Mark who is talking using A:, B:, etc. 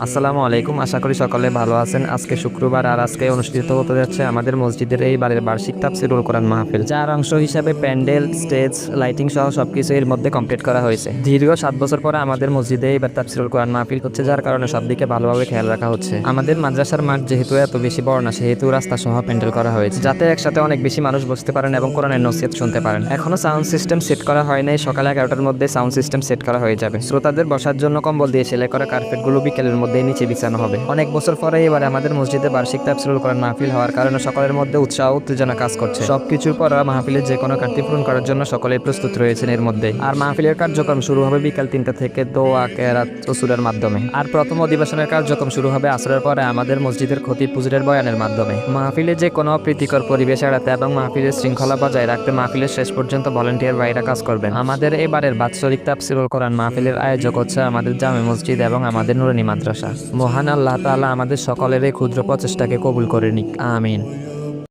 A: আসসালামু আলাইকুম, আশা করি সকলে ভালো আছেন। আজকে শুক্রবার আর আজকে অনুষ্ঠিত হতে যাচ্ছে আমাদের মসজিদের এই বারের বার্ষিক তাফসীরুল কোরআন মাহফিল, যার অংশ হিসাবে প্যান্ডেল, স্টেজ, লাইটিং সহ সবকিছু এর মধ্যে কমপ্লিট করা হয়েছে। দীর্ঘ 7 বছর পরে আমাদের মসজিদে এবার তাফসীরুল কোরআন মাহফিল হচ্ছে, যার কারণে সব দিকে ভালোভাবে খেয়াল রাখা হচ্ছে। আমাদের মাদ্রাসার মাঠ যেহেতু এত বেশি বড় না, সেহেতু রাস্তা সহ প্যান্ডেল করা হয়েছে, যাতে একসাথে অনেক বেশি মানুষ বসতে পারেন এবং কোরআনের নসিহত শুনতে পারেন। এখনো সাউন্ড সিস্টেম সেট করা হয় নাই, সকাল 11টার মধ্যে সাউন্ড সিস্টেম সেট করা হয়ে যাবে। শ্রোতাদের বসার জন্য কম্বল দিয়ে সেলাই করা কার্পেটগুলো বিকেলের মধ্যেই নিচে বিছানো হবে। অনেক বছর পরে এবারে আমাদের মসজিদে বার্ষিক তাফসীরুল কোরআন মাহফিল হওয়ার কারণে সকলের মধ্যে উৎসাহ উত্তেজনা কাজ করছে। সবকিছুর পর মাহফিলের যে কোনো ঘাটতি পূরণ করার জন্য সকলেই প্রস্তুত রয়েছেন এর মধ্যে। আর মাহফিলের কার্যক্রম শুরু হবে বিকাল 3টা থেকে দোয়া, কেরাত ও সূরার মাধ্যমে। আর প্রথম অধিবেশনের কার্যক্রম শুরু হবে আসরের পরে আমাদের মসজিদের খতিব হুজুরের বয়ানের মাধ্যমে। মাহফিলে যে কোনো প্রীতিকর পরিবেশ এড়াতে এবং মাহফিলের শৃঙ্খলা বজায় রাখতে মাহফিলের শেষ পর্যন্ত ভলান্টিয়ার ভাইরা কাজ করবেন। আমাদের এবারের বাৎসরিক তাফসীরুল কোরআন মাহফিলের আয়োজক হচ্ছে আমাদের জামে মসজিদ এবং আমাদের নুরানী মাদ্রাসা। মহান আল্লাহ তাআলা আমাদের সকলের এই ক্ষুদ্র প্রচেষ্টাকে কবুল করে নিক, আমিন।